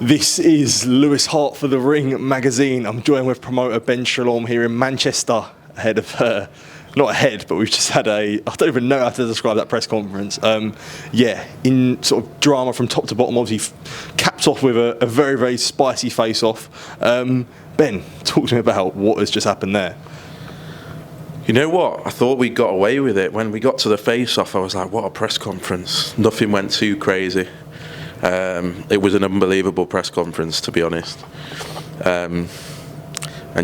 This is Lewis Hart for The Ring magazine. I'm joined with promoter Ben Shalom here in Manchester, ahead of not ahead, but we've just had I don't even know how to describe that press conference. In sort of drama from top to bottom, obviously capped off with a very, very spicy face-off. Ben, talk to me about what has just happened there. You know what? I thought we got away with it. When we got to the face-off, I was like, what a press conference. Nothing went too crazy. It was an unbelievable press conference, to be honest. And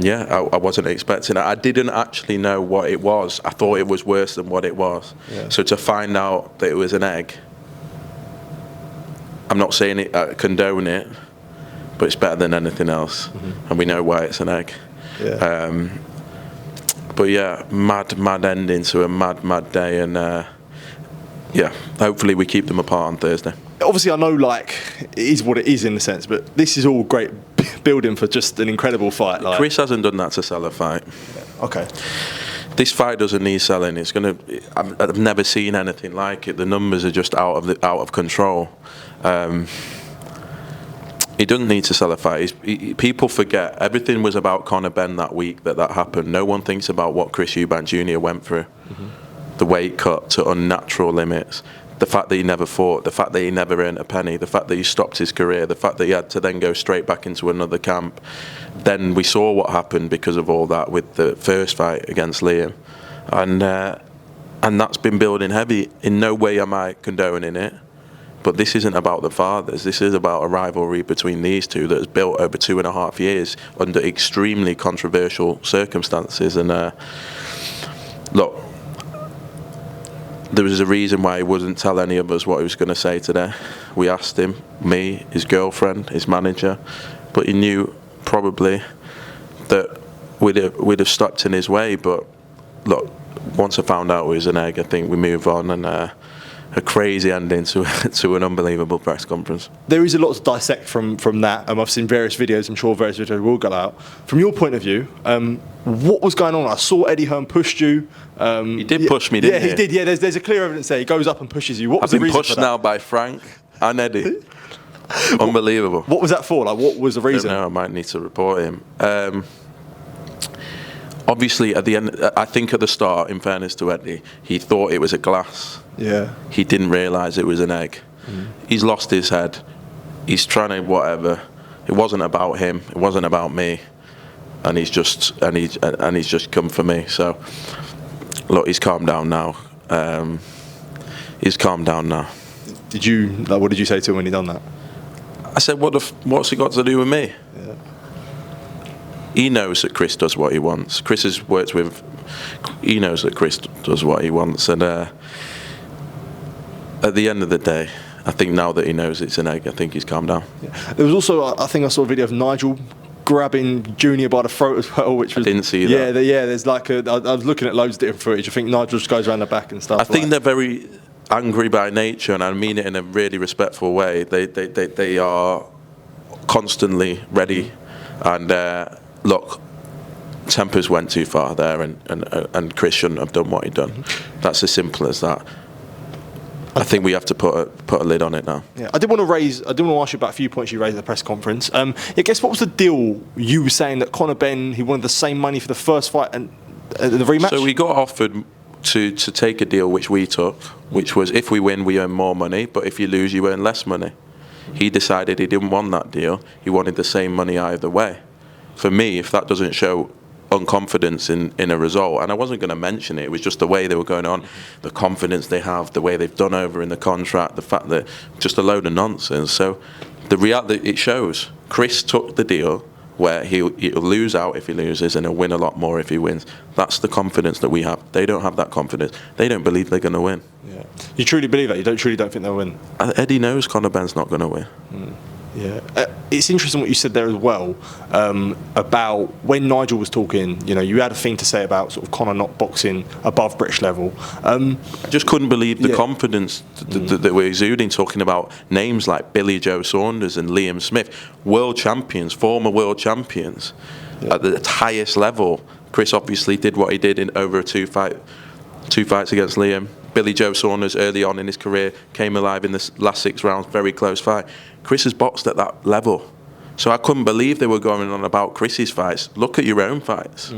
yeah, I wasn't expecting it. I didn't actually know what it was. I thought it was worse than what it was. Yeah. So to find out that it was an egg, I'm not saying it, condone it, but it's better than anything else. Mm-hmm. And we know why it's an egg. Yeah. But yeah, mad ending to a mad day, and yeah, hopefully we keep them apart on Thursday. Obviously, I know like it is what it is in a sense, but this is all great building for just an incredible fight. Like. Chris hasn't done that to sell a fight. Yeah. Okay. This fight doesn't need selling. It's gonna. I've never seen anything like it. The numbers are just out of control. He doesn't need to sell a fight. People forget everything was about Conor Benn that week that happened. No one thinks about what Chris Eubank Jr. went through. Mm-hmm. The weight cut to unnatural limits. The fact that he never fought, the fact that he never earned a penny, the fact that he stopped his career, the fact that he had to then go straight back into another camp. Then we saw what happened because of all that with the first fight against Liam. And that's been building heavy. In no way am I condoning it. But this isn't about the fathers. This is about a rivalry between these two that has built over 2.5 years under extremely controversial circumstances. And look, there was a reason why he wouldn't tell any of us what he was going to say today. We asked him, me, his girlfriend, his manager, but he knew probably that we'd have stepped in his way. But look, once I found out it was an egg, I think we move on, and a crazy ending to an unbelievable press conference. There is a lot to dissect from that. I've seen various videos. I'm sure various videos will go out. From your point of view, what was going on? I saw Eddie Hearn pushed you. He did push me, didn't he? Yeah, he did. Yeah, there's a clear evidence there. He goes up and pushes you. What was the reason for that? I've been pushed now by Frank and Eddie. Unbelievable. What was that for? Like, what was the reason? I don't know. I might need to report him. Obviously, at the end, I think at the start, in fairness to Eddie, he thought it was a glass. Yeah. He didn't realise it was an egg. Mm. He's lost his head. He's trying to whatever. It wasn't about him. It wasn't about me. And he's just come for me. So, look, he's calmed down now. He's calmed down now. What did you say to him when he done that? I said, what's it got to do with me? Yeah. He knows that Chris does what he wants. Chris has worked with. He knows that Chris does what he wants, and at the end of the day, I think now that he knows it's an egg, I think he's calmed down. Yeah. There was also, I think I saw a video of Nigel grabbing Junior by the throat as well, which was. I didn't see that. Yeah, there's like I was looking at loads of different footage. I think Nigel just goes around the back and stuff. I think they're very angry by nature, and I mean it in a really respectful way. They are constantly ready, and. Look, tempers went too far there, and Chris shouldn't have done what he'd done. Mm-hmm. That's as simple as that. I think we have to put a lid on it now. Yeah, I did want to ask you about a few points you raised at the press conference. I guess what was the deal? You were saying that Conor Benn, he wanted the same money for the first fight and the rematch. So we got offered to take a deal which we took, which was if we win, we earn more money, but if you lose, you earn less money. He decided he didn't want that deal. He wanted the same money either way. For me, if that doesn't show unconfidence in a result, and I wasn't going to mention it, it was just the way they were going on, the confidence they have, the way they've done over in the contract, the fact that just a load of nonsense. So the reality, it shows. Chris took the deal where he'll lose out if he loses and he'll win a lot more if he wins. That's the confidence that we have. They don't have that confidence. They don't believe they're going to win. Yeah. You truly believe that? You truly don't think they'll win? Eddie knows Conor Benn's not going to win. Mm. Yeah, it's interesting what you said there as well about when Nigel was talking. You know, you had a thing to say about sort of Conor not boxing above British level. I just couldn't believe the confidence that we're exuding, talking about names like Billy Joe Saunders and Liam Smith, world champions, former world champions at the highest level. Chris obviously did what he did in over two fights against Liam. Billy Joe Saunders early on in his career, came alive in the last 6 rounds, very close fight. Chris has boxed at that level. So I couldn't believe they were going on about Chris's fights. Look at your own fights.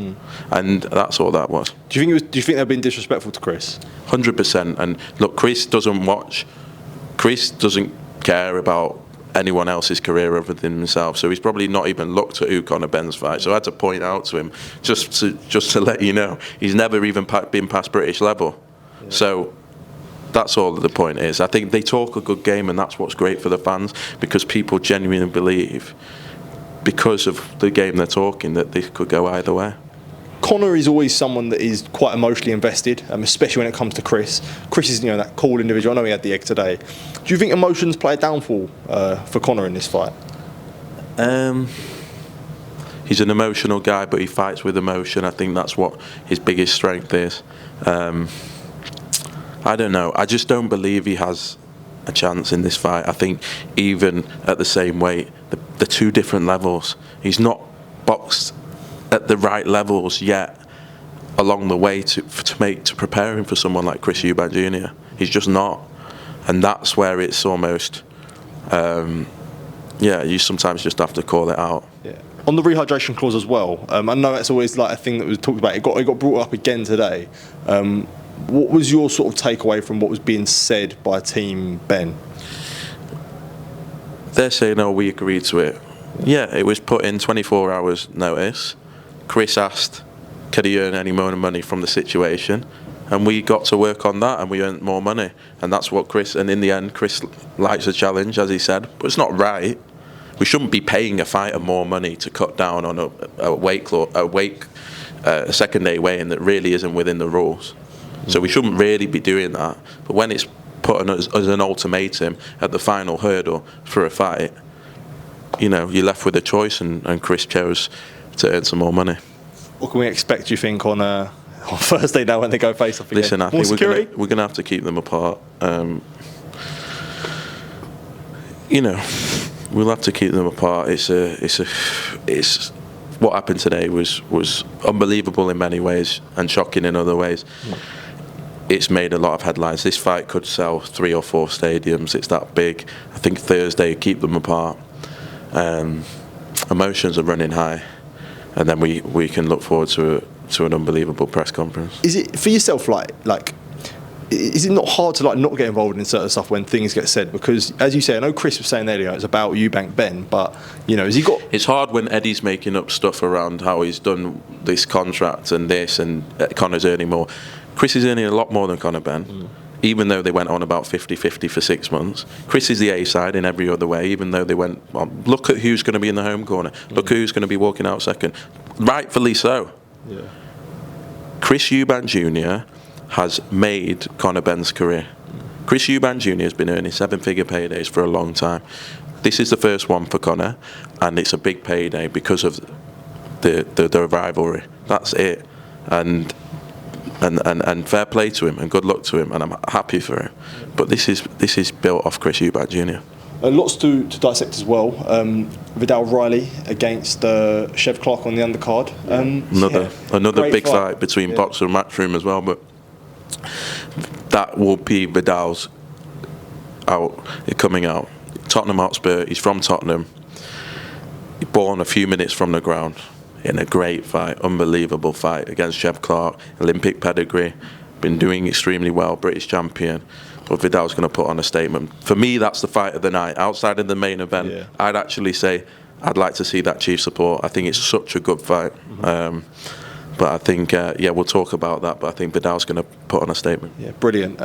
And that's all that was. Do you think they've been disrespectful to Chris? 100%. And look, Chris doesn't care about anyone else's career other than himself. So he's probably not even looked at who Conor Benn's fight. So I had to point out to him, just to let you know, he's never even been past British level. Yeah. So that's all the point is. I think they talk a good game, and that's what's great for the fans, because people genuinely believe, because of the game they're talking, that they could go either way. Conor is always someone that is quite emotionally invested, especially when it comes to Chris. Chris is, that cool individual. I know he had the egg today. Do you think emotions play a downfall for Conor in this fight? He's an emotional guy, but he fights with emotion. I think that's what his biggest strength is. I don't know. I just don't believe he has a chance in this fight. I think even at the same weight, the 2 different levels, he's not boxed at the right levels yet along the way to prepare him for someone like Chris Eubank Jr. He's just not. And that's where it's almost, you sometimes just have to call it out. Yeah. On the rehydration clause as well, I know that's always like a thing that was talked about. It got brought up again today. What was your sort of takeaway from what was being said by Team Ben? They're saying, "Oh, we agreed to it." Yeah, it was put in 24 hours notice. Chris asked, "Could he earn any more money from the situation?" And we got to work on that, and we earned more money. And that's what Chris. And in the end, Chris likes a challenge, as he said, but it's not right. We shouldn't be paying a fighter more money to cut down on a second day weigh-in that really isn't within the rules. So we shouldn't really be doing that. But when it's put on as an ultimatum at the final hurdle for a fight, you're left with a choice, and Chris chose to earn some more money. What can we expect, do you think, on Thursday now when they go face off again? Listen, I think we're going to have to keep them apart. We'll have to keep them apart. It's what happened today was unbelievable in many ways and shocking in other ways. It's made a lot of headlines. This fight could sell 3 or 4 stadiums. It's that big. I think Thursday, keep them apart. Emotions are running high, and then we can look forward to an unbelievable press conference. Is it for yourself like? Is it not hard to not get involved in certain stuff when things get said? Because as you say, I know Chris was saying earlier it's about Eubank Ben, but has he got? It's hard when Eddie's making up stuff around how he's done this contract and this, and Conor's earning more. Chris is earning a lot more than Conor Benn, even though they went on about 50-50 for 6 months. Chris is the A side in every other way, even though they went on. Look at who's going to be in the home corner. Look at who's going to be walking out second. Rightfully so. Yeah. Chris Eubank Jr. has made Conor Benn's career. Chris Eubank Jr. has been earning 7-figure paydays for a long time. This is the first one for Conor, and it's a big payday because of the rivalry. That's it. And fair play to him, and good luck to him, and I'm happy for him. But this is built off Chris Eubank Jr. Lots to dissect as well. Viddal Riley against Chev Clarke on the undercard. Another big fight between boxer and matchroom as well, but that will be Viddal's coming out. Tottenham Hotspur, he's from Tottenham. He born a few minutes from the ground in a great fight, unbelievable fight against Chev Clarke, Olympic pedigree, been doing extremely well, British champion. But Viddal's going to put on a statement. For me, that's the fight of the night. Outside of the main event, I'd actually say I'd like to see that Chief support. I think it's such a good fight. But I think, we'll talk about that. But I think Viddal's going to put on a statement. Yeah, brilliant.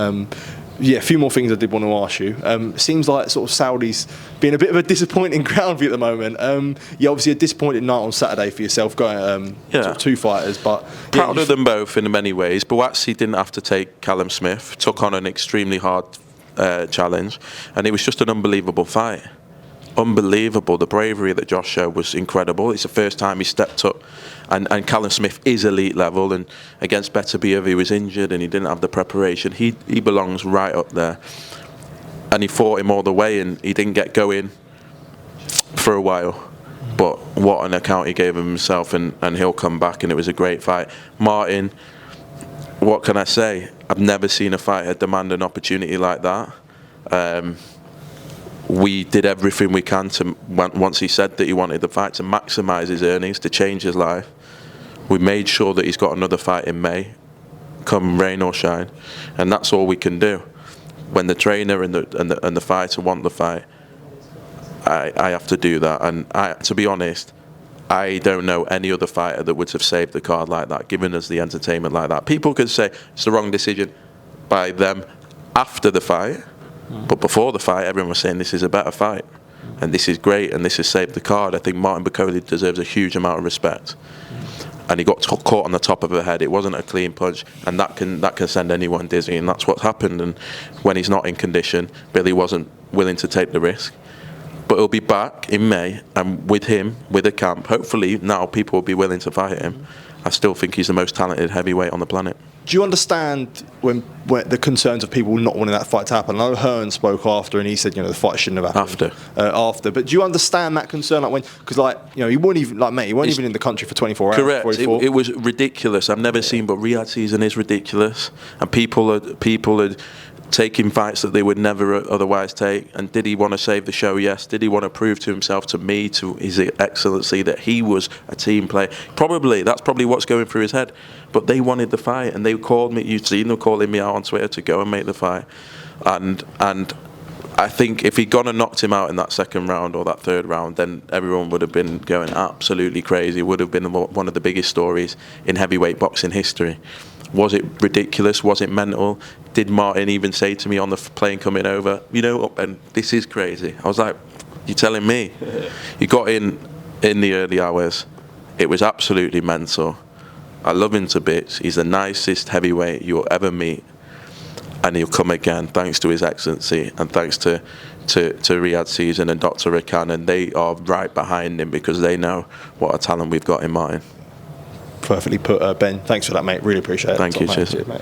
A few more things I did want to ask you. It seems like sort of Saudi's being a bit of a disappointing ground for you at the moment. Obviously a disappointing night on Saturday for yourself, going sort of 2 fighters, but proud of them both in many ways. Buatsi didn't have to take Callum Smith, took on an extremely hard challenge, and it was just an unbelievable fight. Unbelievable. The bravery that Josh showed was incredible. It's the first time he stepped up, and Callum Smith is elite level, and against Beterbiev, he was injured and he didn't have the preparation. He belongs right up there, and he fought him all the way, and he didn't get going for a while, but what an account he gave of himself, and he'll come back, and it was a great fight. Martin what can I say? I've never seen a fighter demand an opportunity like that. We did everything we can to, once he said that he wanted the fight, to maximise his earnings, to change his life. We made sure that he's got another fight in May, come rain or shine, and that's all we can do. When the trainer and the fighter want the fight, I have to do that. And to be honest, I don't know any other fighter that would have saved the card like that, given us the entertainment like that. People could say it's the wrong decision by them after the fight, but before the fight, everyone was saying this is a better fight, and this is great, and this has saved the card. I think Martin Bakole deserves a huge amount of respect, and he got caught on the top of the head. It wasn't a clean punch, and that can send anyone dizzy, and that's what's happened. And when he's not in condition, Billy wasn't willing to take the risk. But he'll be back in May, and with him, with a camp, hopefully now people will be willing to fight him. I still think he's the most talented heavyweight on the planet. Do you understand when the concerns of people not wanting that fight to happen? I know Hearn spoke after, and he said, the fight shouldn't have happened. After. But do you understand that concern? Like because he weren't even, like me, he weren't even in the country for 24 hours. Correct. It was ridiculous. I've never seen, but Riyadh season is ridiculous, and people are taking fights that they would never otherwise take. And did he want to save the show? Yes. Did he want to prove to himself, to me, to his excellency, that he was a team player? Probably. That's probably what's going through his head. But they wanted the fight, and they called me. You've seen them calling me out on Twitter to go and make the fight. And I think if he'd gone and knocked him out in that second round or that third round, then everyone would have been going absolutely crazy. It would have been one of the biggest stories in heavyweight boxing history. Was it ridiculous? Was it mental? Did Martin even say to me on the plane coming over, and this is crazy? I was like, you're telling me? He got in the early hours. It was absolutely mental. I love him to bits. He's the nicest heavyweight you'll ever meet. And he'll come again, thanks to his excellency, and thanks to Riyadh season and Dr. Rakan, and they are right behind him because they know what a talent we've got in Martin. Perfectly put, Ben. Thanks for that, mate. Really appreciate it. Thank you, cheers. Mate.